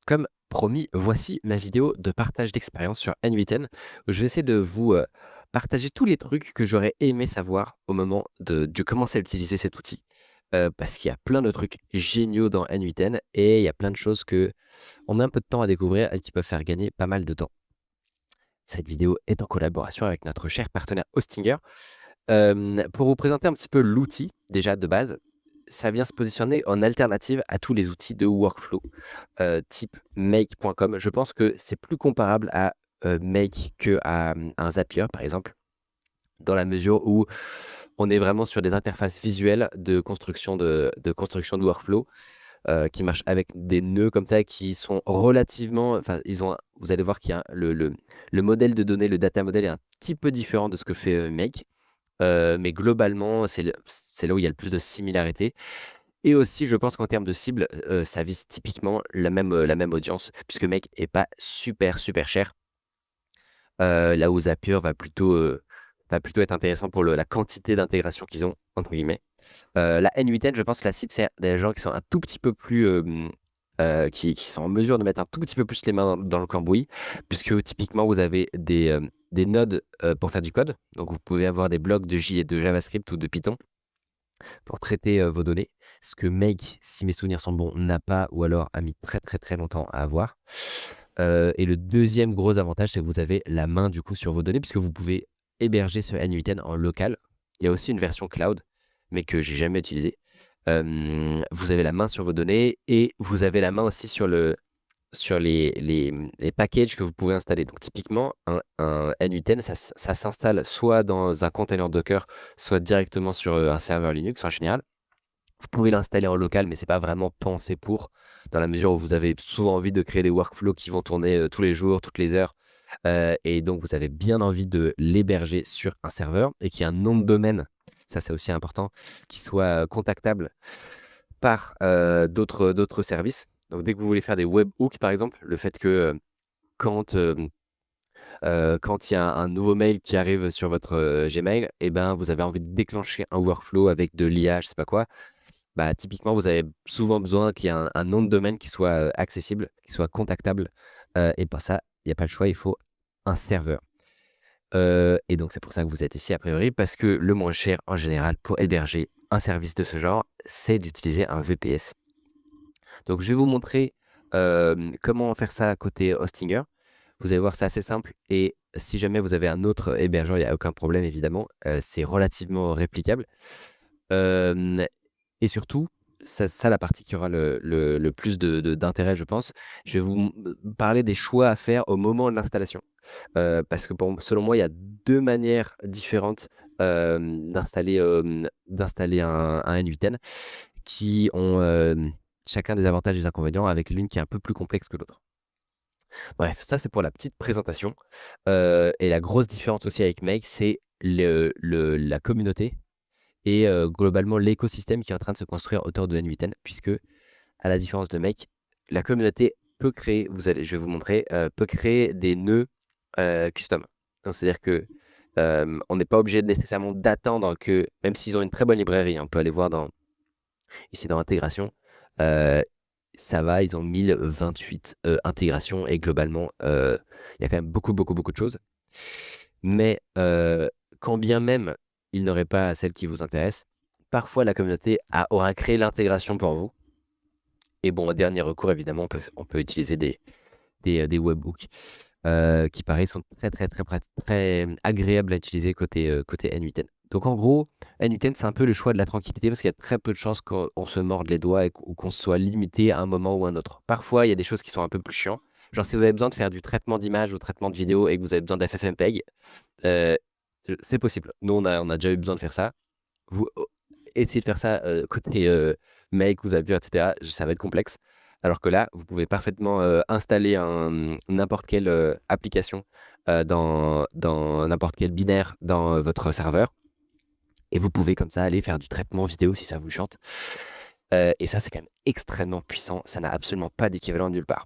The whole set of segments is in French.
Comme promis, voici ma vidéo de partage d'expérience sur N8N, où je vais essayer de vous partager tous les trucs que j'aurais aimé savoir au moment de commencer à utiliser cet outil. Parce qu'il y a plein de trucs géniaux dans N8N et il y a plein de choses que on a un peu de temps à découvrir et qui peuvent faire gagner pas mal de temps. Cette vidéo est en collaboration avec notre cher partenaire Hostinger. Pour vous présenter un petit peu l'outil, déjà de base, ça vient se positionner en alternative à tous les outils de workflow type make.com. Je pense que c'est plus comparable à Make qu'à un Zapier, par exemple, dans la mesure où on est vraiment sur des interfaces visuelles de construction de workflow qui marchent avec des nœuds comme ça qui sont relativement. Enfin, vous allez voir qu'il y a le modèle de données, le data model est un petit peu différent de ce que fait Make. Mais globalement, c'est là où il y a le plus de similarités. Et aussi, je pense qu'en termes de cible, ça vise typiquement la même audience, puisque Make est pas super, super cher. Là où Zapier va plutôt être intéressant pour la quantité d'intégration qu'ils ont, entre guillemets. La N8N, je pense que la cible, c'est des gens qui sont un tout petit peu plus. Qui sont en mesure de mettre un tout petit peu plus les mains dans le cambouis, puisque typiquement, vous avez des nodes pour faire du code. Donc, vous pouvez avoir des blocs de J et de JavaScript ou de Python pour traiter vos données. Ce que Make, si mes souvenirs sont bons, n'a pas ou alors a mis très très très longtemps à avoir. Et le deuxième gros avantage, c'est que vous avez la main du coup sur vos données puisque vous pouvez héberger ce N8N en local. Il y a aussi une version cloud, mais que j'ai jamais utilisée. Vous avez la main sur vos données et vous avez la main aussi sur les packages que vous pouvez installer. Donc typiquement, un N8N, ça s'installe soit dans un container Docker, soit directement sur un serveur Linux en général. Vous pouvez l'installer en local, mais c'est pas vraiment pensé pour, dans la mesure où vous avez souvent envie de créer des workflows qui vont tourner tous les jours, toutes les heures. Et donc, vous avez bien envie de l'héberger sur un serveur et qu'il y ait un nom de domaine, ça c'est aussi important, qui soit contactable par d'autres services. Donc, dès que vous voulez faire des webhooks, par exemple, le fait que quand quand il y a un nouveau mail qui arrive sur votre Gmail, et ben, vous avez envie de déclencher un workflow avec de l'IA, je sais pas quoi, bah, typiquement, vous avez souvent besoin qu'il y ait un nom de domaine qui soit accessible, qui soit contactable. Et pour ça, il n'y a pas le choix, il faut un serveur. Et donc, c'est pour ça que vous êtes ici, a priori, parce que le moins cher, en général, pour héberger un service de ce genre, c'est d'utiliser un VPS. Donc, je vais vous montrer comment faire ça côté Hostinger. Vous allez voir, c'est assez simple. Et si jamais vous avez un autre hébergeur, il n'y a aucun problème, évidemment. C'est relativement réplicable. Euh, et surtout, ça la partie qui aura le plus d'intérêt, je pense. Je vais vous parler des choix à faire au moment de l'installation. Parce que selon moi, il y a deux manières différentes d'installer un N8N qui ont chacun des avantages et des inconvénients, avec l'une qui est un peu plus complexe que l'autre. Bref, ça c'est pour la petite présentation. Et la grosse différence aussi avec Make, c'est la communauté et globalement l'écosystème qui est en train de se construire autour de N8N, puisque, à la différence de Make, la communauté peut créer, je vais vous montrer, peut créer des nœuds custom. Donc, c'est-à-dire que on n'est pas obligé nécessairement d'attendre que, même s'ils ont une très bonne librairie, on peut aller voir ici dans intégration, euh, ça va, ils ont 1028 intégrations et globalement, il y a quand même beaucoup, beaucoup, beaucoup de choses. Mais quand bien même il n'aurait pas celle qui vous intéresse, parfois la communauté aura créé l'intégration pour vous. Et bon, au dernier recours, évidemment, on peut utiliser des webhooks qui, pareil, sont très, très, très, très agréables à utiliser côté N8N. Donc, en gros, N8N, c'est un peu le choix de la tranquillité parce qu'il y a très peu de chances qu'on se morde les doigts ou qu'on soit limité à un moment ou à un autre. Parfois, il y a des choses qui sont un peu plus chiantes. Genre, si vous avez besoin de faire du traitement d'image ou traitement de vidéo et que vous avez besoin d'FFmpeg, euh, c'est possible. Nous, on a déjà eu besoin de faire ça. Vous essayez de faire ça côté Make ou Zapier, etc. Ça va être complexe. Alors que là, vous pouvez parfaitement installer n'importe quelle application dans n'importe quel binaire dans votre serveur. Et vous pouvez comme ça aller faire du traitement vidéo si ça vous chante. Et ça, c'est quand même extrêmement puissant. Ça n'a absolument pas d'équivalent nulle part.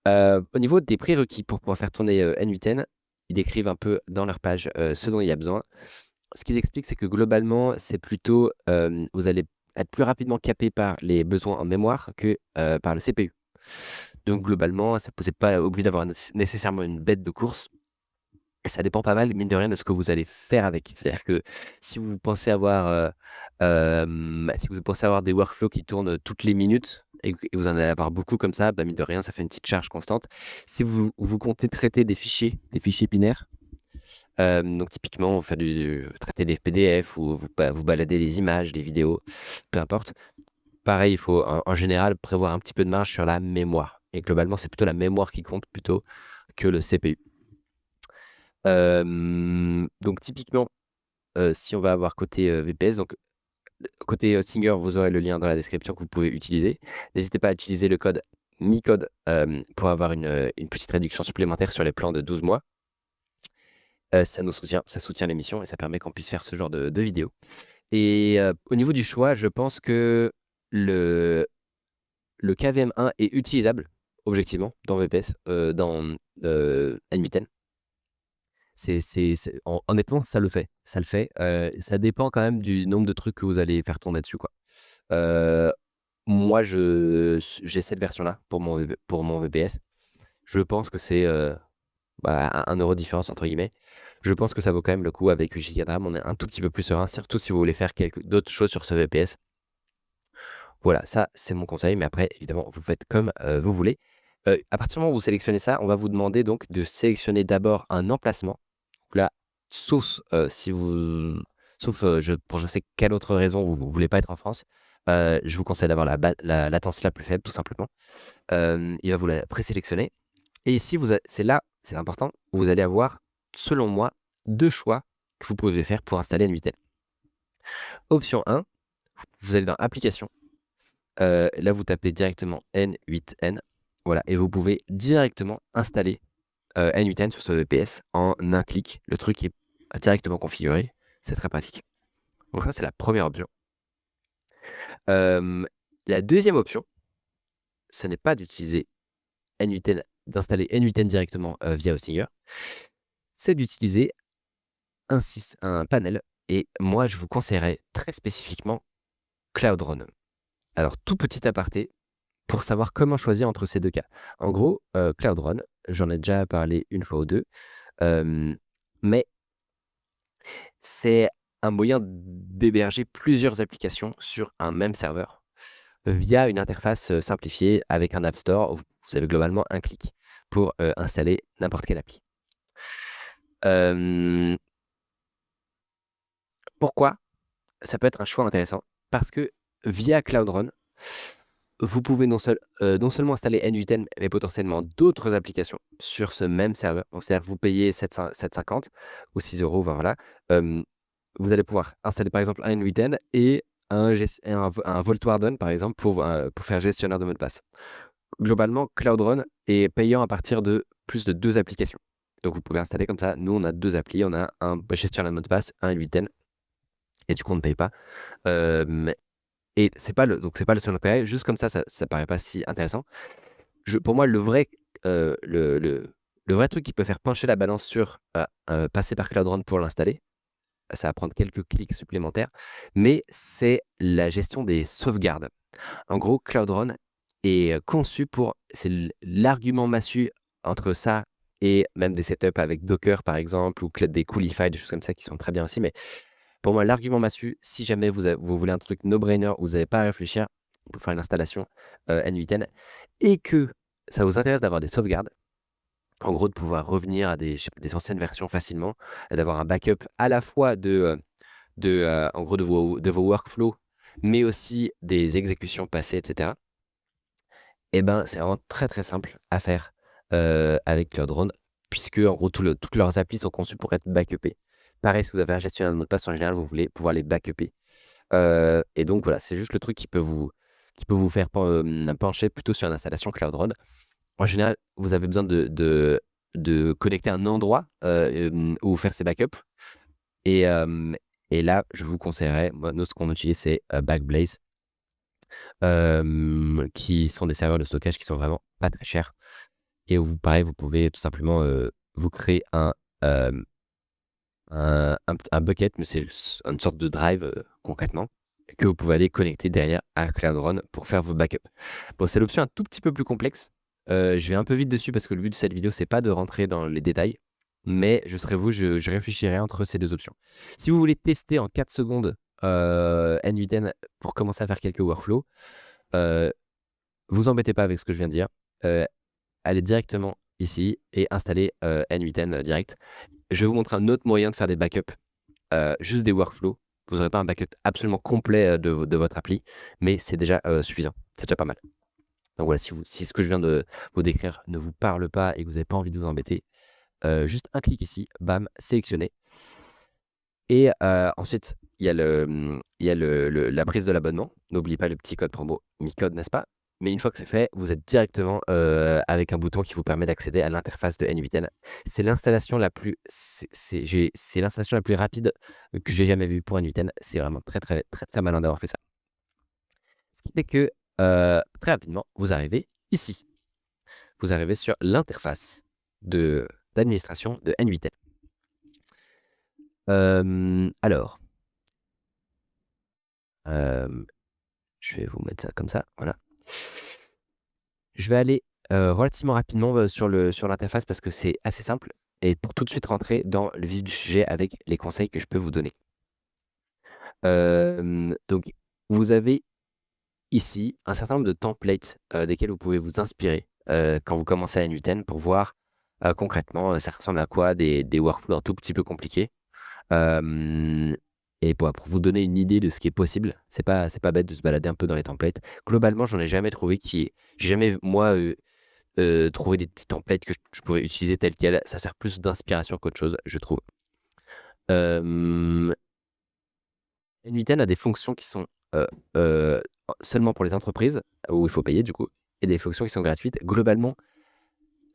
Au niveau des prérequis pour pouvoir faire tourner N8N, ils décrivent un peu dans leur page ce dont il y a besoin. Ce qu'ils expliquent, c'est que globalement, c'est plutôt, vous allez être plus rapidement capé par les besoins en mémoire que par le CPU. Donc globalement, ça vous êtes pas obligé d'avoir nécessairement une bête de course. Et ça dépend pas mal, mine de rien, de ce que vous allez faire avec. C'est-à-dire que si vous pensez avoir, si vous pensez avoir des workflows qui tournent toutes les minutes et vous en allez avoir beaucoup comme ça, bah, mine de rien, ça fait une petite charge constante. Si vous comptez traiter des fichiers binaires, donc typiquement, vous faites traiter des PDF ou vous baladez les images, les vidéos, peu importe. Pareil, il faut en général prévoir un petit peu de marge sur la mémoire. Et globalement, c'est plutôt la mémoire qui compte plutôt que le CPU. Donc typiquement, si on va avoir côté VPS, donc côté Singer, vous aurez le lien dans la description que vous pouvez utiliser. N'hésitez pas à utiliser le code MICODE pour avoir une petite réduction supplémentaire sur les plans de 12 mois. Ça soutient l'émission et ça permet qu'on puisse faire ce genre de vidéos. Et au niveau du choix, je pense que le KVM1 est utilisable, objectivement, dans VPS, dans N8N. Honnêtement, ça le fait. Ça le fait. Ça dépend quand même du nombre de trucs que vous allez faire tourner dessus, quoi. Moi, j'ai cette version-là pour mon VPS. Je pense que c'est 1 euro de différence, entre guillemets. Je pense que ça vaut quand même le coup avec 8 Go de RAM. On est un tout petit peu plus serein, surtout si vous voulez faire d'autres choses sur ce VPS. Voilà, ça, c'est mon conseil. Mais après, évidemment, vous faites comme vous voulez. À partir du moment où vous sélectionnez ça, on va vous demander donc de sélectionner d'abord un emplacement. Donc là, sauf pour je sais quelle autre raison vous ne voulez pas être en France, je vous conseille d'avoir la latence la plus faible, tout simplement. Il va vous la présélectionner. Et ici, c'est là, c'est important, vous allez avoir, selon moi, 2 choix que vous pouvez faire pour installer N8N. Option 1, vous allez dans Applications. Là, vous tapez directement N8N. Voilà, et vous pouvez directement installer N8N sur ce VPS en un clic. Le truc est directement configuré. C'est très pratique. Donc ça, c'est la première option. La deuxième option, ce n'est pas d'utiliser N8N, d'installer N8N directement via Hostinger. C'est d'utiliser un panel. Et moi, je vous conseillerais très spécifiquement Cloudrun. Alors, tout petit aparté pour savoir comment choisir entre ces deux cas. En gros, Cloudrun, j'en ai déjà parlé une fois ou deux, mais c'est un moyen d'héberger plusieurs applications sur un même serveur via une interface simplifiée avec un App Store où vous avez globalement un clic pour installer n'importe quelle appli. Pourquoi ça peut être un choix intéressant? Parce que via Cloudrun, vous pouvez non seulement installer N8N, mais potentiellement d'autres applications sur ce même serveur. Donc, c'est-à-dire que vous payez 7,50 ou 6 €, voilà. Vous allez pouvoir installer par exemple un N8N et un Vault Warden, par exemple, pour faire gestionnaire de mot de passe. Globalement, Cloudrun est payant à partir de plus de 2 applications. Donc, vous pouvez installer comme ça. Nous, on a 2 applis. On a un gestionnaire de mot de passe, un N8N. Et du coup, on ne paye pas. Et c'est pas le seul intérêt. Juste comme ça paraît pas si intéressant. Pour moi, le vrai truc qui peut faire pencher la balance sur passer par Cloudrun pour l'installer, ça va prendre quelques clics supplémentaires, mais c'est la gestion des sauvegardes. En gros, Cloudrun est conçu c'est l'argument massu entre ça et même des setups avec Docker, par exemple, ou des Coolify, des choses comme ça qui sont très bien aussi. Mais pour moi, l'argument massu, si jamais vous voulez un truc no-brainer où vous n'avez pas à réfléchir pour faire une installation N8N et que ça vous intéresse d'avoir des sauvegardes, en gros de pouvoir revenir à des anciennes versions facilement, et d'avoir un backup à la fois en gros de vos workflows, mais aussi des exécutions passées, etc. Et ben, c'est vraiment très très simple à faire avec Cloudrun, puisque en gros toutes leurs applis sont conçues pour être backupées. Pareil, si vous avez un gestionnaire de mot de passe en général, vous voulez pouvoir les backuper. Et donc voilà, c'est juste le truc qui peut vous faire pencher plutôt sur une installation Cloudrun. En général, vous avez besoin de connecter un endroit où faire ces backups. Et là, je vous conseillerais, nous, ce qu'on utilise, c'est Backblaze, qui sont des serveurs de stockage qui sont vraiment pas très chers. Et où, pareil, vous pouvez tout simplement vous créer un bucket, mais c'est une sorte de drive concrètement, que vous pouvez aller connecter derrière à Cloudrun pour faire vos backups. Bon, c'est l'option un tout petit peu plus complexe, Je vais un peu vite dessus parce que le but de cette vidéo, c'est pas de rentrer dans les détails, mais je serai vous, je réfléchirai entre ces 2 options. Si vous voulez tester en 4 secondes, N8N pour commencer à faire quelques workflows, heu, vous embêtez pas avec ce que je viens de dire. Heu, Allez directement ici et installez, N8N direct. Je vais vous montrer un autre moyen de faire des backups, juste des workflows. Vous n'aurez pas un backup absolument complet, de votre appli, mais c'est déjà, suffisant. C'est déjà pas mal. Donc voilà, si ce que je viens de vous décrire ne vous parle pas et que vous n'avez pas envie de vous embêter, juste un clic ici, bam, sélectionné. Et ensuite, il y a il y a la prise de l'abonnement. N'oubliez pas le petit code promo MICODE, n'est-ce pas? Mais une fois que c'est fait, vous êtes directement avec un bouton qui vous permet d'accéder à l'interface de N8N. C'est l'installation la plus, c'est l'installation la plus rapide que j'ai jamais vue pour N8N. C'est vraiment très, très, très, très malin d'avoir fait ça. Ce qui fait que très rapidement, vous arrivez ici. Vous arrivez sur l'interface d'administration de N8N. Alors, je vais vous mettre ça comme ça, voilà. Je vais aller relativement rapidement sur l'interface parce que c'est assez simple et pour tout de suite rentrer dans le vif du sujet avec les conseils que je peux vous donner. Donc, vous avez ici un certain nombre de templates desquels vous pouvez vous inspirer quand vous commencez à N8N pour voir concrètement ça ressemble à quoi des workflows un tout petit peu compliqués. Et pour vous donner une idée de ce qui est possible, c'est pas bête de se balader un peu dans les templates. Globalement, j'en ai jamais trouvé j'ai jamais moi trouvé des petits templates que je pourrais utiliser tels quels. Ça sert plus d'inspiration qu'autre chose, je trouve. N8N a des fonctions qui sont euh, seulement pour les entreprises, où il faut payer du coup, et des fonctions qui sont gratuites. Globalement,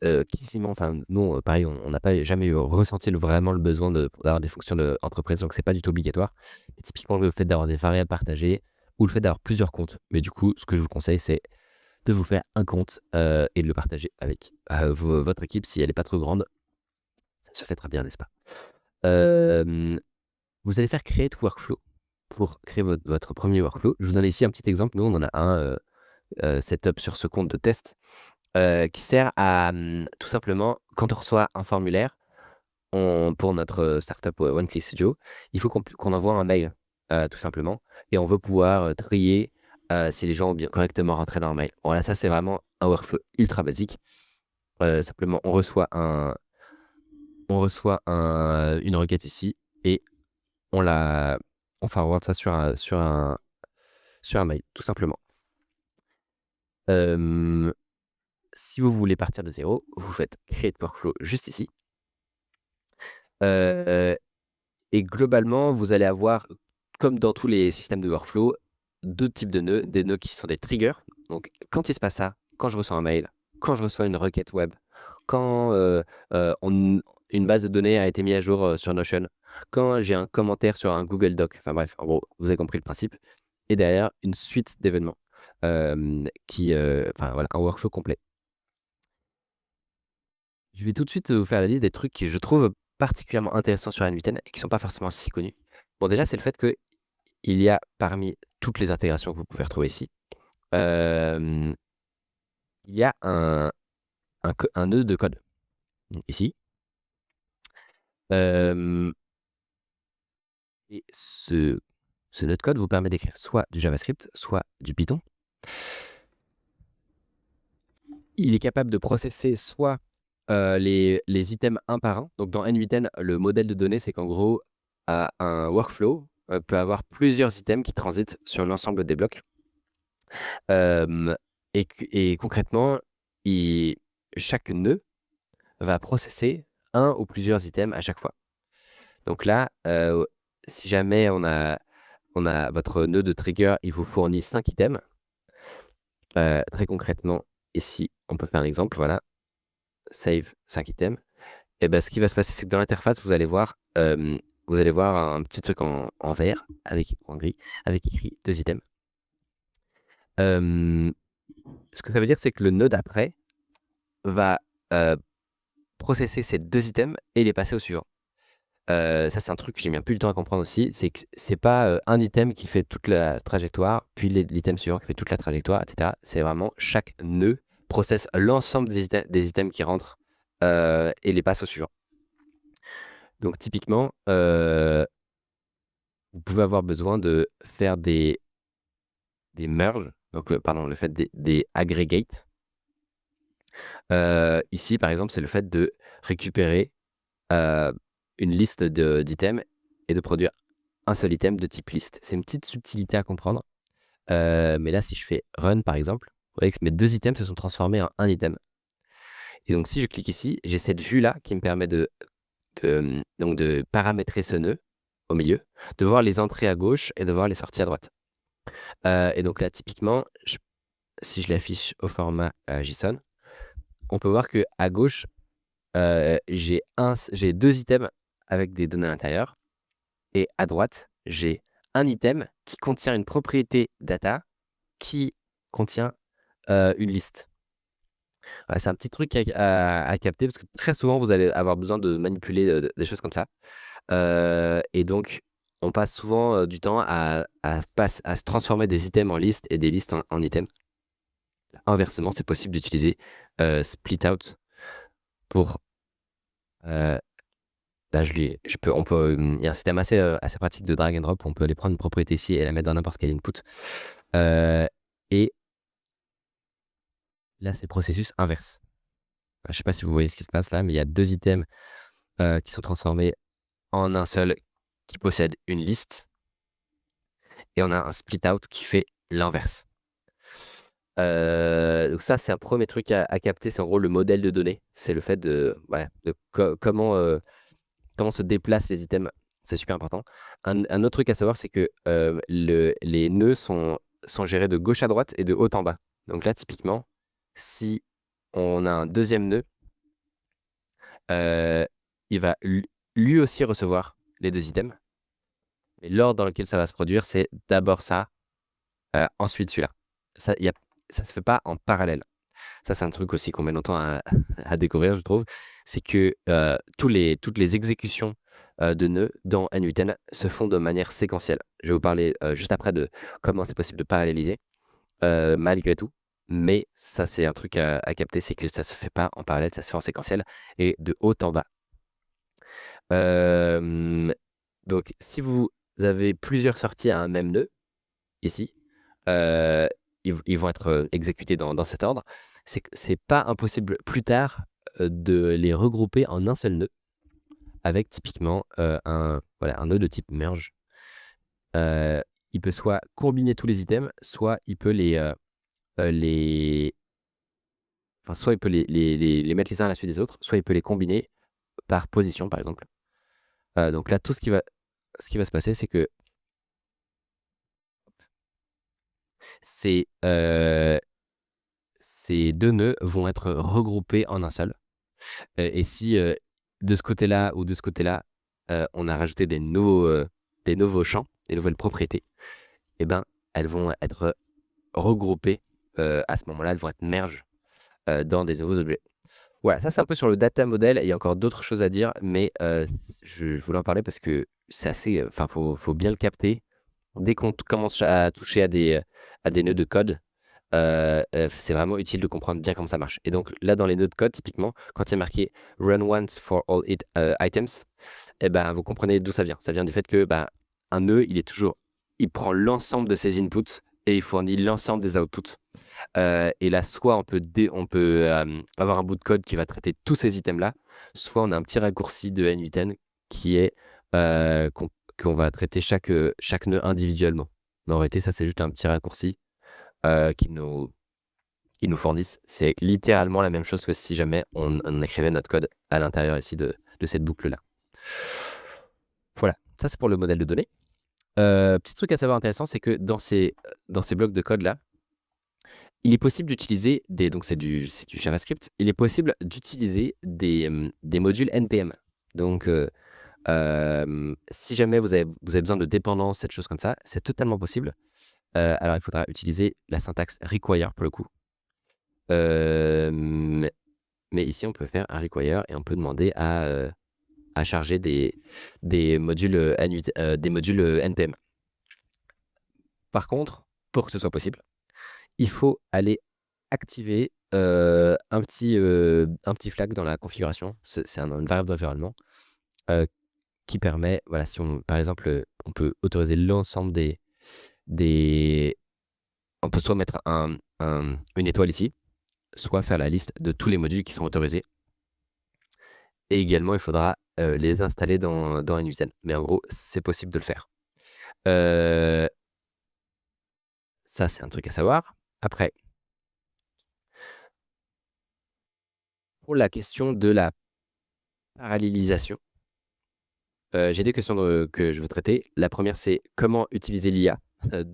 quasiment, enfin, nous, pareil, on n'a pas jamais ressenti vraiment le besoin d'avoir des fonctions d'entreprise, donc c'est pas du tout obligatoire. Et typiquement, le fait d'avoir des variables partagées ou le fait d'avoir plusieurs comptes. Mais du coup, ce que je vous conseille, c'est de vous faire un compte et de le partager avec votre équipe si elle n'est pas trop grande. Ça se fait très bien, n'est-ce pas? Vous allez faire créer tout workflow pour créer votre premier workflow. Je vous donne ici un petit exemple. Nous, on en a un setup sur ce compte de test qui sert à tout simplement, quand on reçoit un formulaire pour notre startup OneClick Studio, il faut qu'on envoie un mail, tout simplement, et on veut pouvoir trier si les gens ont bien correctement rentré leur mail. Voilà, ça c'est vraiment un workflow ultra basique. Simplement, on reçoit une requête ici et on forward ça sur un mail, tout simplement. Si vous voulez partir de zéro, vous faites Create Workflow juste ici. Et globalement, vous allez avoir, comme dans tous les systèmes de workflow, 2 types de nœuds. Des nœuds qui sont des triggers. Donc, quand il se passe ça, quand je reçois un mail, quand je reçois une requête web, quand une base de données a été mise à jour sur Notion, quand j'ai un commentaire sur un Google Doc, enfin bref, en gros, vous avez compris le principe. Et derrière, une suite d'événements enfin voilà, un workflow complet. Je vais tout de suite vous faire la liste des trucs que je trouve particulièrement intéressants sur N8N et qui sont pas forcément si connus. Bon, déjà, c'est le fait qu'il y a parmi toutes les intégrations que vous pouvez retrouver ici, il y a un nœud de code ici. Et ce nœud de code vous permet d'écrire soit du JavaScript, soit du Python. Il est capable de processer soit les items un par un. Donc dans N8N, le modèle de données, c'est qu'en gros, un workflow peut avoir plusieurs items qui transitent sur l'ensemble des blocs. Et concrètement, chaque nœud va processer un ou plusieurs items à chaque fois. Donc là, si jamais on a votre nœud de trigger, il vous fournit 5 items. Très concrètement, ici, on peut faire un exemple. Voilà, save 5 items. Et ben, ce qui va se passer, c'est que dans l'interface, vous allez voir un petit truc en vert, en gris, avec écrit 2 items. Ce que ça veut dire, c'est que le nœud d'après va processer ces 2 items et les passer au suivant. Ça, c'est un truc que j'ai mis un peu de temps à comprendre aussi. C'est que c'est pas un item qui fait toute la trajectoire, puis l'item suivant qui fait toute la trajectoire, etc. C'est vraiment chaque nœud processe l'ensemble des items qui rentrent et les passe au suivant. Donc typiquement, vous pouvez avoir besoin de faire des merges, donc le fait des aggregates. Ici, par exemple, c'est le fait de récupérer une liste d'items et de produire un seul item de type liste. C'est une petite subtilité à comprendre. Mais là, si je fais run, par exemple, vous voyez que mes 2 items se sont transformés en un item. Et donc, si je clique ici, j'ai cette vue-là qui me permet donc de paramétrer ce nœud au milieu, de voir les entrées à gauche et de voir les sorties à droite. Et donc là, typiquement, si je l'affiche au format JSON, on peut voir que à gauche, j'ai 2 items avec des données à l'intérieur. Et à droite, j'ai un item qui contient une propriété data qui contient une liste. Ouais, c'est un petit truc à capter parce que très souvent, vous allez avoir besoin de manipuler des choses comme ça. Et donc, on passe souvent du temps à se transformer des items en listes et des listes en items. Inversement, c'est possible d'utiliser split out pour. Là, il y a un système assez pratique de drag and drop où on peut aller prendre une propriété ici et la mettre dans n'importe quel input. Et là, c'est le processus inverse. Je ne sais pas si vous voyez ce qui se passe là, mais il y a 2 items qui sont transformés en un seul qui possède une liste. Et on a un split out qui fait l'inverse. Donc ça, c'est un premier truc à capter. C'est en gros le modèle de données. C'est le fait de comment se déplacent les items. C'est super important. Un autre truc à savoir, c'est que les nœuds sont gérés de gauche à droite et de haut en bas. Donc là, typiquement, si on a un deuxième nœud, il va lui aussi recevoir les 2 items. Mais l'ordre dans lequel ça va se produire, c'est d'abord ça, ensuite celui-là. Ça se fait pas en parallèle. Ça, c'est un truc aussi qu'on met longtemps à découvrir, je trouve. C'est que toutes les exécutions de nœuds dans N8N se font de manière séquentielle. Je vais vous parler juste après de comment c'est possible de paralléliser, malgré tout. Mais ça, c'est un truc à capter, c'est que ça se fait pas en parallèle, ça se fait en séquentiel et de haut en bas. Donc, si vous avez plusieurs sorties à un même nœud, ici, ils vont être exécutés dans cet ordre. C'est pas impossible plus tard de les regrouper en un seul nœud avec typiquement un nœud de type merge. Il peut soit combiner tous les items, soit il peut soit il peut les mettre les uns à la suite des autres, soit il peut les combiner par position, par exemple. Donc là, ce qui va se passer, c'est que ces 2 nœuds vont être regroupés en un seul. Et si de ce côté-là ou de ce côté-là, on a rajouté des nouveaux champs, des nouvelles propriétés, et ben, elles vont être regroupées à ce moment-là, elles vont être merge dans des nouveaux objets. Voilà, ça c'est un peu sur le data model. Il y a encore d'autres choses à dire, mais je voulais en parler parce que c'est assez. Enfin, faut bien le capter. Dès qu'on commence à toucher à des nœuds de code, c'est vraiment utile de comprendre bien comment ça marche. Et donc là, dans les nœuds de code, typiquement, quand il y a marqué run once for all items, eh ben, vous comprenez d'où ça vient. Ça vient du fait que un nœud, il prend l'ensemble de ses inputs et il fournit l'ensemble des outputs. Et là, soit on peut avoir un bout de code qui va traiter tous ces items-là, soit on a un petit raccourci de N8N qui est qu'on va traiter chaque nœud individuellement. Mais en réalité, ça, c'est juste un petit raccourci qui nous fournissent. C'est littéralement la même chose que si jamais on écrivait notre code à l'intérieur ici de cette boucle-là. Voilà, ça c'est pour le modèle de données. Petit truc à savoir intéressant, c'est que dans ces blocs de code-là, il est possible d'utiliser donc c'est du JavaScript, il est possible d'utiliser des modules NPM. Donc, si jamais vous avez besoin de dépendance, cette chose comme ça, c'est totalement possible. Alors, il faudra utiliser la syntaxe require pour le coup. Mais ici, on peut faire un require et on peut demander à charger des modules NPM. Par contre, pour que ce soit possible, il faut aller activer un petit flag dans la configuration. C'est une variable d'environnement euh, qui permet, voilà, si on, par exemple, on peut autoriser l'ensemble des... On peut soit mettre une étoile ici, soit faire la liste de tous les modules qui sont autorisés. Et également, il faudra les installer dans n8n. Mais en gros, c'est possible de le faire. Euh, Ça, c'est un truc à savoir. Après, pour la question de la parallélisation, j'ai deux questions que je veux traiter. La première, c'est comment utiliser l'IA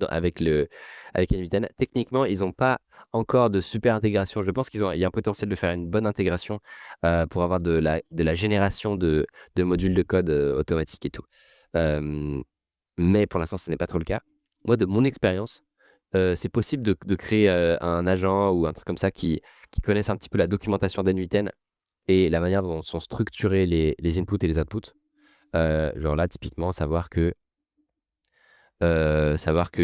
avec N8N. Techniquement, ils n'ont pas encore de super intégration. Je pense il y a un potentiel de faire une bonne intégration pour avoir de la génération de modules de code automatique et tout. Euh, mais pour l'instant, ce n'est pas trop le cas. Moi, de mon expérience, c'est possible de créer un agent ou un truc comme ça qui connaisse un petit peu la documentation d'N8N et la manière dont sont structurés les inputs et les outputs. Genre là, typiquement, savoir que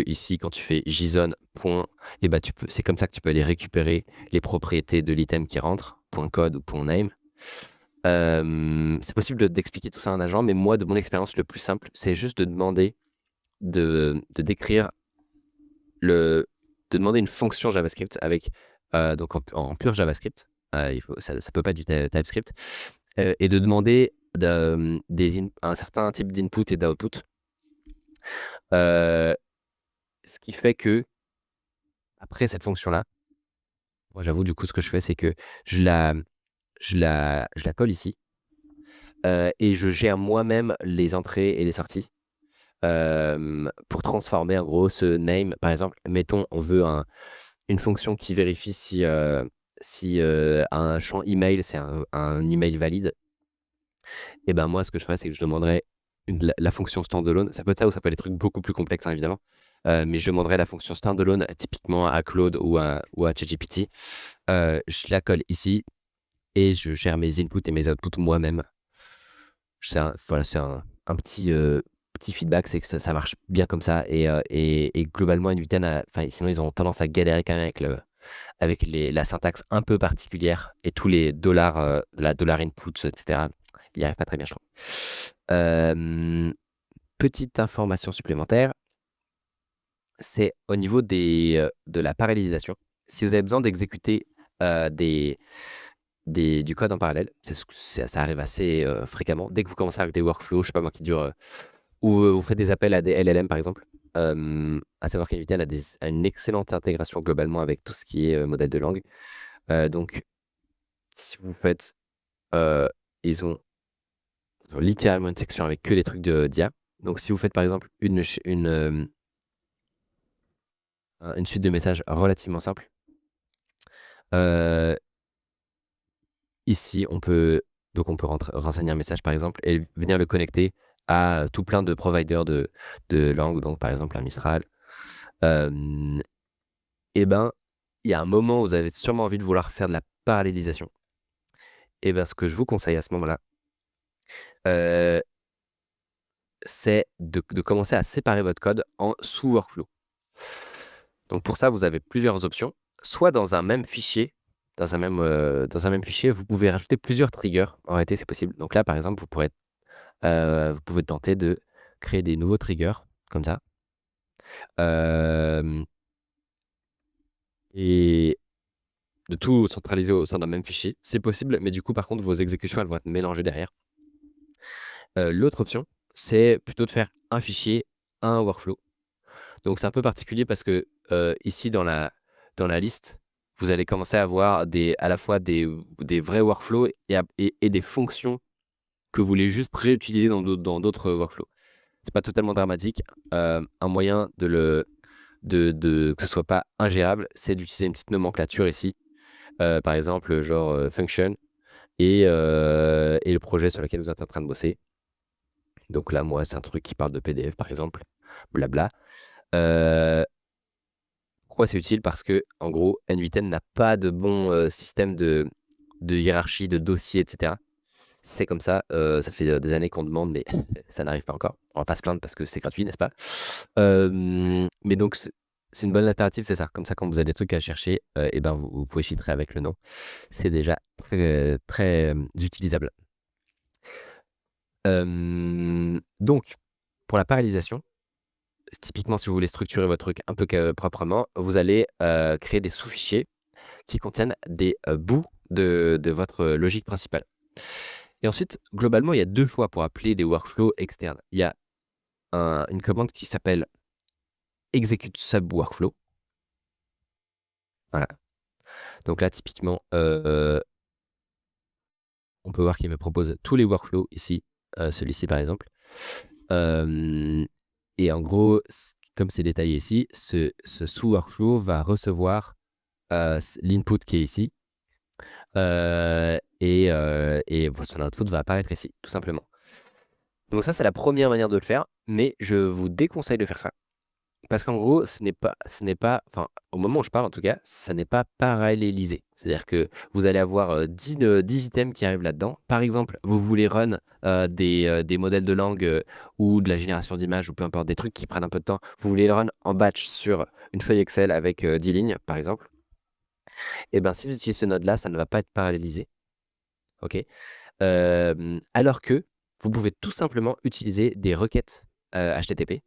ici, quand tu fais JSON, point, et bah c'est comme ça que tu peux aller récupérer les propriétés de l'item qui rentre, point .code ou point .name. C'est possible d'expliquer tout ça à un agent, mais moi, de mon expérience, le plus simple, c'est juste de demander de décrire de demander une fonction JavaScript avec donc en pur JavaScript. Ça peut pas être du TypeScript. Et de demander un certain type d'input et d'output. Ce qui fait que, après cette fonction-là, moi j'avoue, du coup, ce que je fais, c'est que je la colle ici et je gère moi-même les entrées et les sorties pour transformer en gros ce name. Par exemple, mettons, on veut une fonction qui vérifie si un champ email, c'est un email valide. Et ben moi, ce que je ferais, c'est que je demanderais la fonction standalone. Ça peut être ça ou ça peut être des trucs beaucoup plus complexes, hein, évidemment. Mais je demanderais la fonction standalone typiquement à Claude ou à ChatGPT. Je la colle ici et je gère mes inputs et mes outputs moi-même. Voilà, c'est un petit feedback, c'est que ça marche bien comme ça. Et globalement, N8N, sinon, ils ont tendance à galérer quand même avec la syntaxe un peu particulière et tous les dollars, la dollar input, etc. Il n'y arrive pas très bien, je trouve. Petite information supplémentaire, c'est au niveau de la parallélisation. Si vous avez besoin d'exécuter du code en parallèle, ça arrive assez fréquemment. Dès que vous commencez avec des workflows, je sais pas moi, qui durent, ou vous faites des appels à des LLM par exemple, à savoir qu'NVIDIA a une excellente intégration globalement avec tout ce qui est modèle de langue. Donc, si vous faites, euh, ils ont littéralement une section avec que les trucs d'IA. Donc, si vous faites par exemple une suite de messages relativement simple, ici on peut renseigner un message par exemple et venir le connecter à tout plein de providers de langue, donc par exemple un Mistral. Et ben, il y a un moment où vous avez sûrement envie de vouloir faire de la parallélisation. Et ben, ce que je vous conseille à ce moment-là, euh, c'est de commencer à séparer votre code en sous-workflow. Donc pour ça, vous avez plusieurs options. Soit dans un même fichier, dans un même fichier, vous pouvez rajouter plusieurs triggers. En réalité, c'est possible. Donc là, par exemple, vous pouvez tenter de créer des nouveaux triggers comme ça. Euh, et de tout centraliser au sein d'un même fichier. C'est possible, mais du coup, par contre, vos exécutions, elles vont être mélangées derrière. L'autre option, c'est plutôt de faire un fichier, un workflow. Donc c'est un peu particulier parce que ici dans la liste, vous allez commencer à avoir à la fois des vrais workflows et des fonctions que vous voulez juste réutiliser dans d'autres workflows. C'est pas totalement dramatique. Un moyen que ce soit pas ingérable, c'est d'utiliser une petite nomenclature ici. Par exemple, genre function et le projet sur lequel vous êtes en train de bosser. Donc là, moi, c'est un truc qui parle de PDF, par exemple, blabla. Euh, Pourquoi c'est utile? Parce que, en gros, N8N n'a pas de bon système de hiérarchie, de dossier, etc. C'est comme ça, ça fait des années qu'on demande, mais ça n'arrive pas encore. On va pas se plaindre parce que c'est gratuit, n'est-ce pas? Mais donc, C'est une bonne alternative, c'est ça. Comme ça, quand vous avez des trucs à chercher, et ben, vous pouvez filtrer avec le nom. C'est déjà très utilisable. Donc, pour la parallélisation, typiquement, si vous voulez structurer votre truc un peu proprement, vous allez créer des sous-fichiers qui contiennent des bouts de votre logique principale. Et ensuite, globalement, il y a deux choix pour appeler des workflows externes. Il y a une commande qui s'appelle execute sub workflow. Voilà. Donc là, typiquement, on peut voir qu'il me propose tous les workflows ici, celui-ci par exemple. Et en gros, comme c'est détaillé ici, ce sous-workflow va recevoir l'input qui est ici. Et son output va apparaître ici, tout simplement. Donc ça, c'est la première manière de le faire, mais je vous déconseille de faire ça. Parce qu'en gros, ce n'est pas, enfin, au moment où je parle en tout cas, ça n'est pas parallélisé. C'est-à-dire que vous allez avoir 10 items qui arrivent là-dedans. Par exemple, vous voulez run des modèles de langue ou de la génération d'images ou peu importe, des trucs qui prennent un peu de temps. Vous voulez le run en batch sur une feuille Excel avec 10 lignes, par exemple. Et bien, si vous utilisez ce node-là, ça ne va pas être parallélisé. OK. Alors que vous pouvez tout simplement utiliser des requêtes HTTP.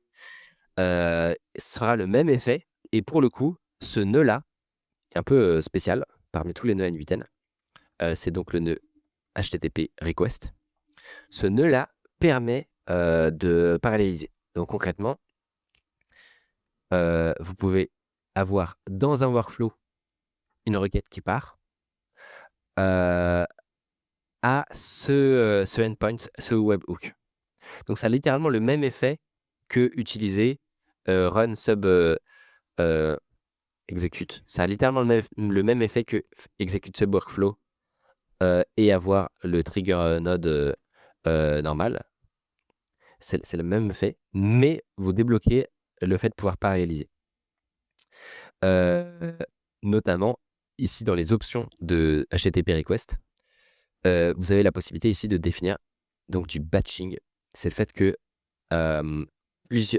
Sera le même effet. Et pour le coup, ce nœud-là, est un peu spécial parmi tous les nœuds N8N, c'est donc le nœud HTTP request. Ce nœud-là permet de paralléliser. Donc concrètement, vous pouvez avoir dans un workflow une requête qui part à ce endpoint, ce webhook. Donc ça a littéralement le même effet que utiliser run sub execute. Ça a littéralement le même effet que execute sub workflow et avoir le trigger node normal. C'est le même effet, mais vous débloquez le fait de pouvoir paralléliser. Notamment ici dans les options de HTTP request, vous avez la possibilité ici de définir donc du batching. C'est le fait que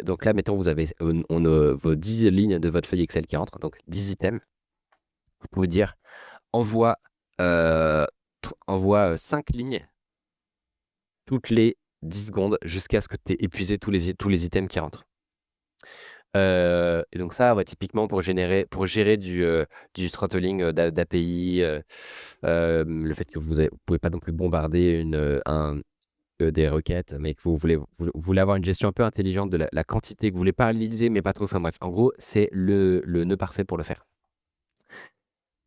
donc là, mettons, vous avez vos 10 lignes de votre feuille Excel qui rentrent, donc 10 items. Vous pouvez dire envoie 5 lignes toutes les 10 secondes jusqu'à ce que tu aies épuisé tous les items qui rentrent. Et donc ça, ouais, typiquement pour gérer du throttling d'API, le fait que vous pouvez pas non plus bombarder des requêtes, mais que vous voulez avoir une gestion un peu intelligente de la quantité que vous voulez paralléliser, mais pas trop. Enfin bref, en gros, c'est le nœud parfait pour le faire.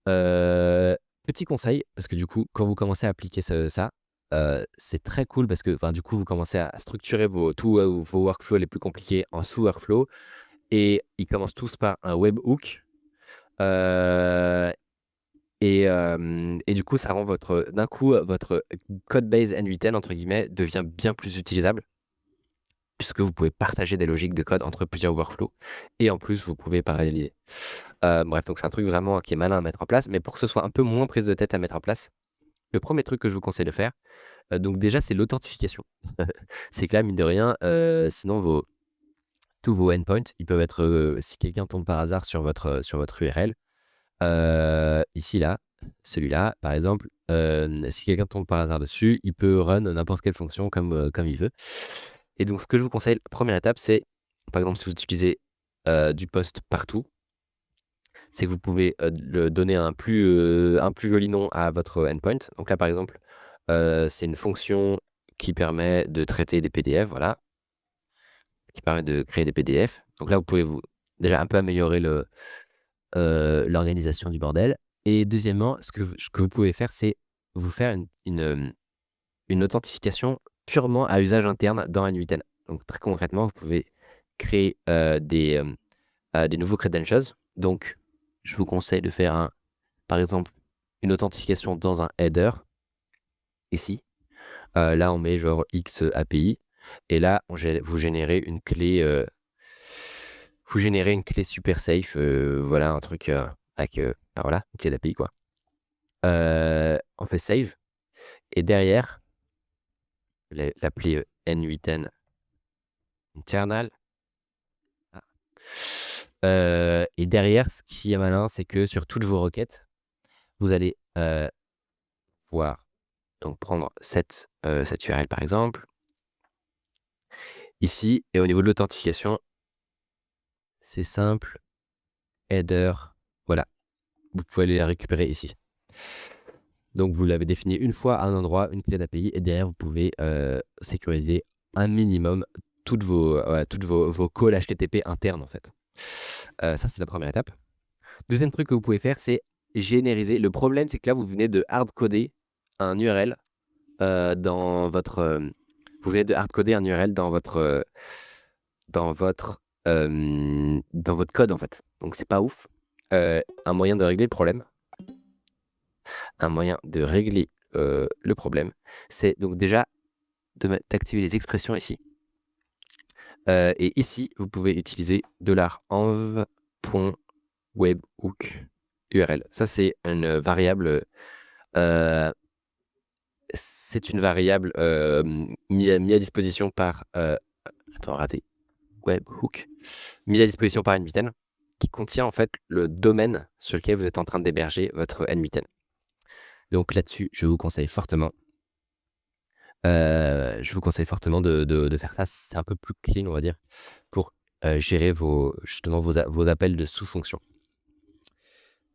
Petit conseil, parce que du coup, quand vous commencez à appliquer ça, c'est très cool parce que du coup, vous commencez à structurer tous vos workflows les plus compliqués en sous-workflows et ils commencent tous par un webhook. Et du coup, ça rend d'un coup, votre code base N8N, entre guillemets, devient bien plus utilisable puisque vous pouvez partager des logiques de code entre plusieurs workflows et en plus, vous pouvez paralléliser. Bref, donc c'est un truc vraiment qui est malin à mettre en place, mais pour que ce soit un peu moins prise de tête à mettre en place, le premier truc que je vous conseille de faire, donc déjà, c'est l'authentification. C'est que là, mine de rien, sinon, tous vos endpoints, ils peuvent être, si quelqu'un tombe par hasard sur votre URL, ici, là, celui-là, par exemple, si quelqu'un tombe par hasard dessus, il peut run n'importe quelle fonction comme il veut. Et donc, ce que je vous conseille, première étape, c'est, par exemple, si vous utilisez du post partout, c'est que vous pouvez le donner un plus joli nom à votre endpoint. Donc là, par exemple, c'est une fonction qui permet de traiter des PDF, voilà, qui permet de créer des PDF. Donc là, vous pouvez déjà un peu améliorer l'organisation du bordel. Et deuxièmement, ce que vous pouvez faire, c'est vous faire une authentification purement à usage interne dans N8N. Donc très concrètement, vous pouvez créer des nouveaux credentials. Donc, je vous conseille de faire par exemple, une authentification dans un header, ici. Là, on met genre X API. Et là, vous générez une clé. Vous générez une clé super safe. Voilà, un truc avec voilà, une clé d'API, quoi. On fait save. Et derrière, l'appli N8N internal. Et derrière, ce qui est malin, c'est que sur toutes vos requêtes, vous allez pouvoir donc prendre cette URL par exemple, ici, et au niveau de l'authentification, c'est simple, header, voilà, vous pouvez aller la récupérer ici. Donc vous l'avez défini une fois à un endroit, une clé d'API, et derrière vous pouvez sécuriser un minimum toutes vos calls HTTP internes en fait. Ça c'est la première étape. Deuxième truc que vous pouvez faire, c'est génériser. Le problème c'est que là vous venez de hardcoder un URL dans votre vous venez de hardcoder un URL dans votre code en fait. Donc c'est pas ouf. Un moyen de régler le problème, c'est donc déjà d'activer les expressions ici. Et ici, vous pouvez utiliser $env.webhook URL. Ça, c'est une variable. C'est une variable mise à disposition par. Attends, raté. Webhook. Mise à disposition par NVTen, qui contient en fait le domaine sur lequel vous êtes en train d'héberger votre NVTen. Donc là-dessus, je vous conseille fortement. De faire ça. C'est un peu plus clean, on va dire, pour gérer justement vos appels de sous-fonctions.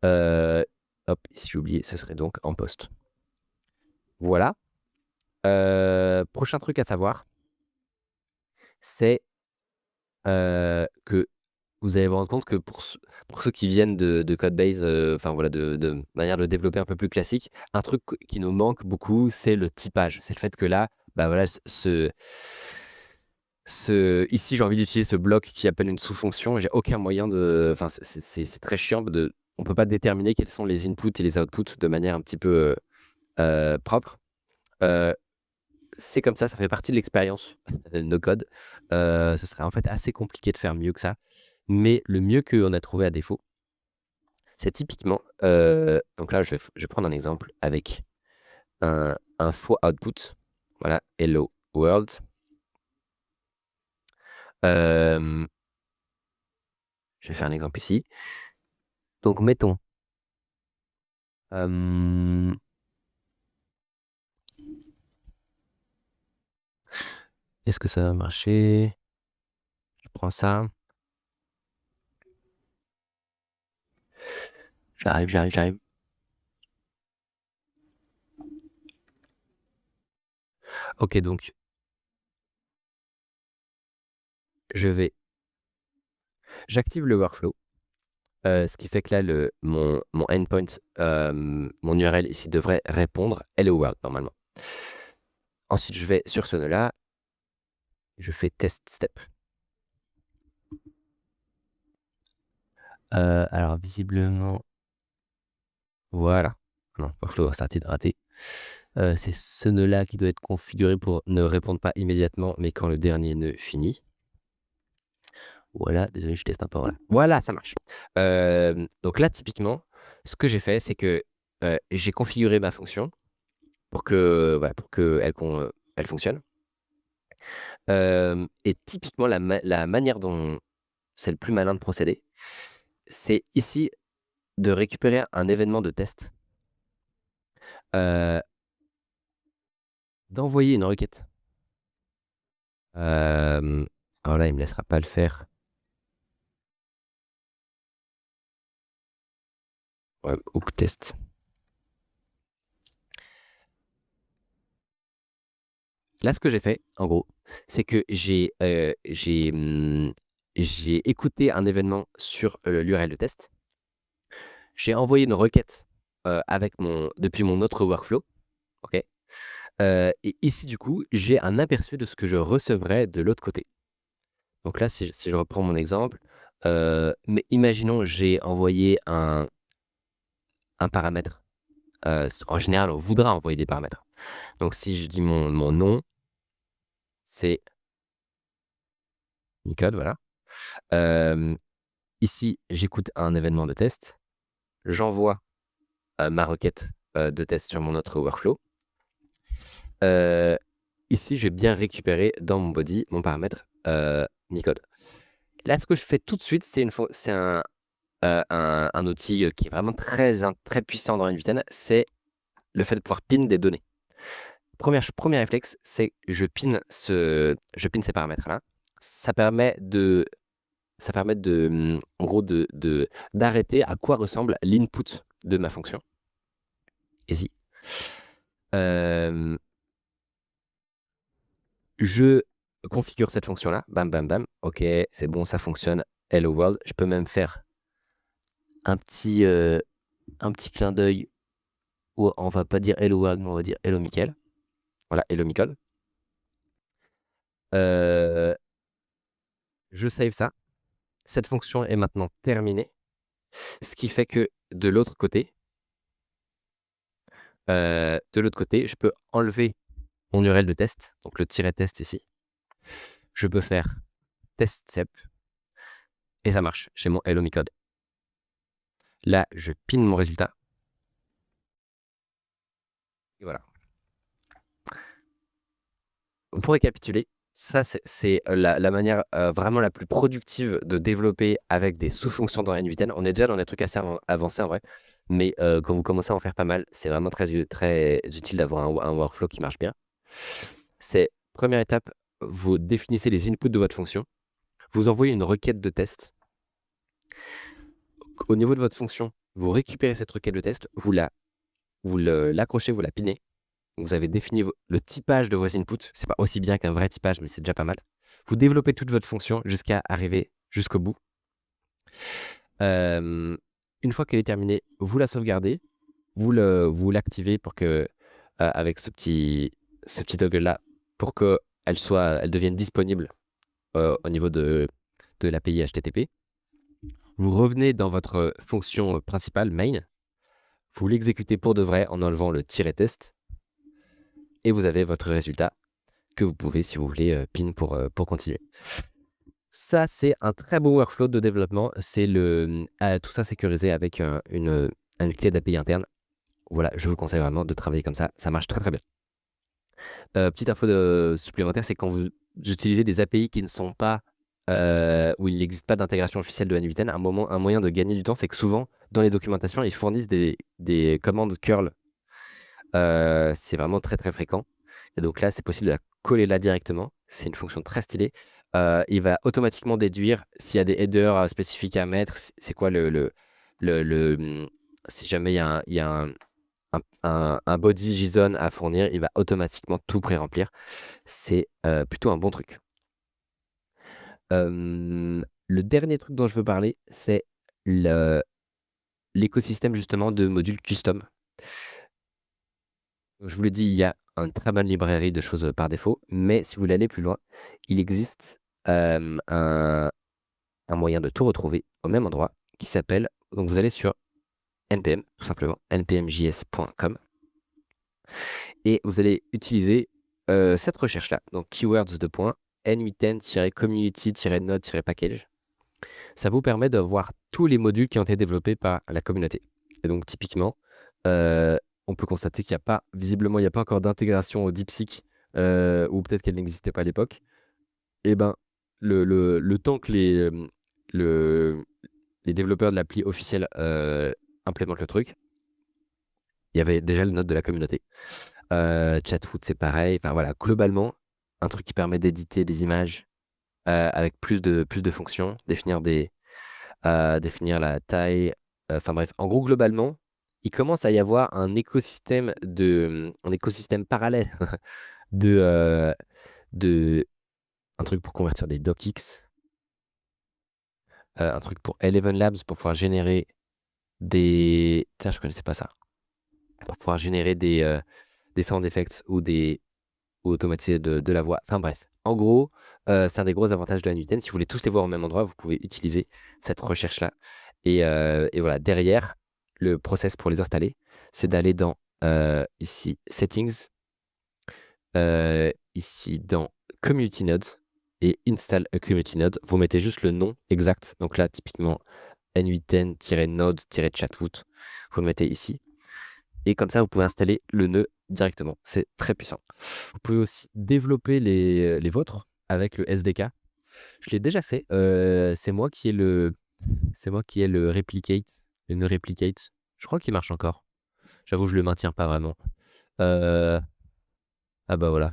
Hop, si j'ai oublié, ce serait donc en poste. Voilà. Prochain truc à savoir, c'est que vous allez vous rendre compte que pour ceux qui viennent de Codebase, enfin voilà, de manière de développer un peu plus classique, un truc qui nous manque beaucoup, c'est le typage. C'est le fait que là, bah voilà, ici, j'ai envie d'utiliser ce bloc qui appelle une sous-fonction. J'ai aucun moyen de. Enfin, c'est très chiant. On peut pas déterminer quels sont les inputs et les outputs de manière un petit peu propre. C'est comme ça fait partie de l'expérience no code. Ce serait en fait assez compliqué de faire mieux que ça. Mais le mieux qu'on a trouvé à défaut, c'est typiquement. Donc là, je vais prendre un exemple avec un faux output. Voilà, hello world. Je vais faire un exemple ici. Donc, mettons. Est-ce que ça va marcher? Je prends ça. J'arrive. Ok, donc j'active le workflow. Ce qui fait que là, mon endpoint, mon URL ici devrait répondre hello world normalement. Ensuite, je vais sur ce nœud-là, je fais test step. Alors, visiblement, voilà. Non, workflow a starté de rater. C'est ce nœud-là qui doit être configuré pour ne répondre pas immédiatement, mais quand le dernier nœud finit. Voilà, désolé, je teste un peu. Voilà, ça marche. Donc là, typiquement, ce que j'ai fait, c'est que j'ai configuré ma fonction pour que elle fonctionne. Et typiquement, la manière dont c'est le plus malin de procéder, c'est ici de récupérer un événement de test, d'envoyer une requête. Alors là, il me laissera pas le faire. Ouais, hook test. Là, ce que j'ai fait, en gros, c'est que j'ai écouté un événement sur l'URL de test. J'ai envoyé une requête depuis mon autre workflow. Ok. Et ici, du coup, j'ai un aperçu de ce que je recevrai de l'autre côté. Donc là, si je reprends mon exemple, mais imaginons j'ai envoyé un paramètre. En général, on voudra envoyer des paramètres. Donc si je dis mon nom, c'est Nicode, voilà. Ici, j'écoute un événement de test. J'envoie ma requête de test sur mon autre workflow. Ici, je vais bien récupérer dans mon body mon paramètre Nicode. Là, ce que je fais tout de suite, c'est un outil qui est vraiment très puissant dans NVIDIA, c'est le fait de pouvoir pin des données. Premier réflexe, c'est je pin ces paramètres-là. Ça permet en gros, d'arrêter à quoi ressemble l'input de ma fonction. Ici. Euh, je configure cette fonction-là. Bam, bam, bam. OK, c'est bon, ça fonctionne. Hello world. Je peux même faire un petit clin d'œil où on va pas dire hello world, mais on va dire hello Michael. Voilà, hello Michael. Je save ça. Cette fonction est maintenant terminée. Ce qui fait que de l'autre côté, je peux enlever mon URL de test, donc le tiret test ici. Je peux faire test cep et ça marche. J'ai mon hello Micode. Là, je pin mon résultat. Et voilà. Pour récapituler, ça, c'est la manière vraiment la plus productive de développer avec des sous-fonctions dans NVIDIA. On est déjà dans des trucs assez avancés en vrai, mais quand vous commencez à en faire pas mal, c'est vraiment très utile d'avoir un workflow qui marche bien. C'est, première étape, vous définissez les inputs de votre fonction, vous envoyez une requête de test. Au niveau de votre fonction, vous récupérez cette requête de test, vous l'accrochez, vous la pinez. Vous avez défini le typage de vos inputs. C'est pas aussi bien qu'un vrai typage, mais c'est déjà pas mal. Vous développez toute votre fonction jusqu'à arriver jusqu'au bout. Une fois qu'elle est terminée, vous la sauvegardez, vous l'activez pour que, avec ce petit toggle-là, pour qu'elle devienne disponible au niveau de l'API HTTP. Vous revenez dans votre fonction principale, main. Vous l'exécutez pour de vrai en enlevant le tiret test. Et vous avez votre résultat que vous pouvez, si vous voulez, pin pour continuer. Ça, c'est un très bon workflow de développement. C'est tout ça sécurisé avec une clé d'API interne. Voilà, je vous conseille vraiment de travailler comme ça. Ça marche très très bien. Petite info supplémentaire, c'est quand vous utilisez des API qui ne sont pas, où il n'existe pas d'intégration officielle de NVIDIA, un moyen de gagner du temps, c'est que souvent, dans les documentations, ils fournissent des commandes curl. C'est vraiment très très fréquent. Et donc là, c'est possible de la coller là directement. C'est une fonction très stylée. Il va automatiquement déduire s'il y a des headers spécifiques à mettre, c'est quoi si jamais il y a un body JSON à fournir, il va automatiquement tout pré-remplir. C'est plutôt un bon truc. Le dernier truc dont je veux parler, c'est l'écosystème justement de modules custom. Je vous l'ai dit, il y a une très bonne librairie de choses par défaut, mais si vous voulez aller plus loin, il existe un moyen de tout retrouver au même endroit qui s'appelle, donc vous allez sur npm, tout simplement, npmjs.com, et vous allez utiliser cette recherche-là, donc keywords de points, n8n-community-node-package. Ça vous permet de voir tous les modules qui ont été développés par la communauté. Et donc typiquement, on peut constater qu'il n'y a pas, visiblement, il n'y a pas encore d'intégration au DeepSeek, ou peut-être qu'elle n'existait pas à l'époque. Et ben, le temps que les développeurs de l'appli officielle implémentent le truc, il y avait déjà le note de la communauté. Chatwood, c'est pareil. Enfin voilà, globalement, un truc qui permet d'éditer des images avec plus de fonctions, définir la taille. Enfin bref, en gros, globalement, il commence à y avoir un écosystème parallèle de un truc pour convertir des docx, un truc pour Eleven Labs pour pouvoir générer tiens, je connaissais pas ça. Pour pouvoir générer des sound effects ou automatiser de la voix. Enfin bref, en gros, c'est un des gros avantages de la NVIDIA. Si vous voulez tous les voir au même endroit, vous pouvez utiliser cette recherche-là. Et voilà, derrière, le process pour les installer, c'est d'aller dans ici, Settings, ici dans Community Nodes et Install a Community Node. Vous mettez juste le nom exact. Donc là, typiquement, n8n-node-chatwood. Vous le mettez ici. Et comme ça, vous pouvez installer le nœud directement. C'est très puissant. Vous pouvez aussi développer les vôtres avec le SDK. Je l'ai déjà fait. C'est moi qui ai le replicate, le no replicate. Je crois qu'il marche encore. J'avoue, je le maintiens pas vraiment. Euh, Ah bah voilà,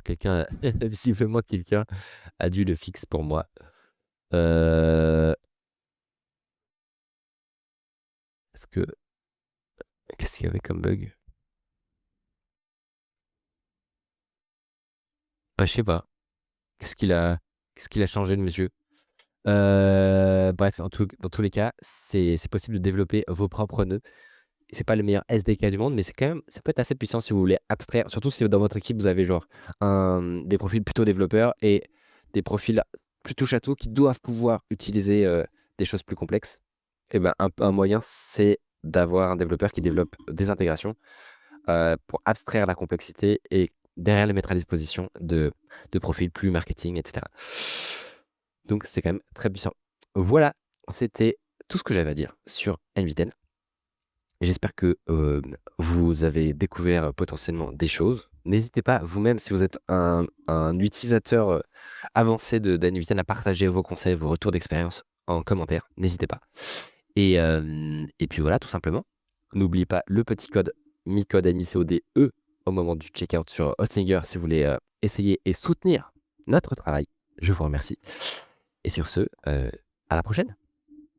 visiblement quelqu'un a dû le fixe pour moi. Euh, Est-ce que, qu'est-ce qu'il y avait comme bug? Bah, je sais pas. Qu'est-ce qu'il a, qu'est-ce qu'il a changé, le monsieur? Bref, dans tous les cas, c'est possible de développer vos propres nœuds. C'est pas le meilleur SDK du monde, mais c'est quand même, ça peut être assez puissant si vous voulez abstraire, surtout si dans votre équipe vous avez genre des profils plutôt développeurs et des profils plus touche à tout qui doivent pouvoir utiliser des choses plus complexes. Et ben un moyen, c'est d'avoir un développeur qui développe des intégrations pour abstraire la complexité et derrière les mettre à disposition de profils plus marketing, etc. Donc c'est quand même très puissant. Voilà, c'était tout ce que j'avais à dire sur NVIDIA. J'espère que vous avez découvert potentiellement des choses. N'hésitez pas, vous-même, si vous êtes un utilisateur avancé d'NVIDIA, à partager vos conseils, vos retours d'expérience en commentaire. N'hésitez pas. Et puis voilà, tout simplement. N'oubliez pas le petit code MICODE MICODE au moment du checkout sur Hostinger si vous voulez essayer et soutenir notre travail. Je vous remercie. Et sur ce, à la prochaine.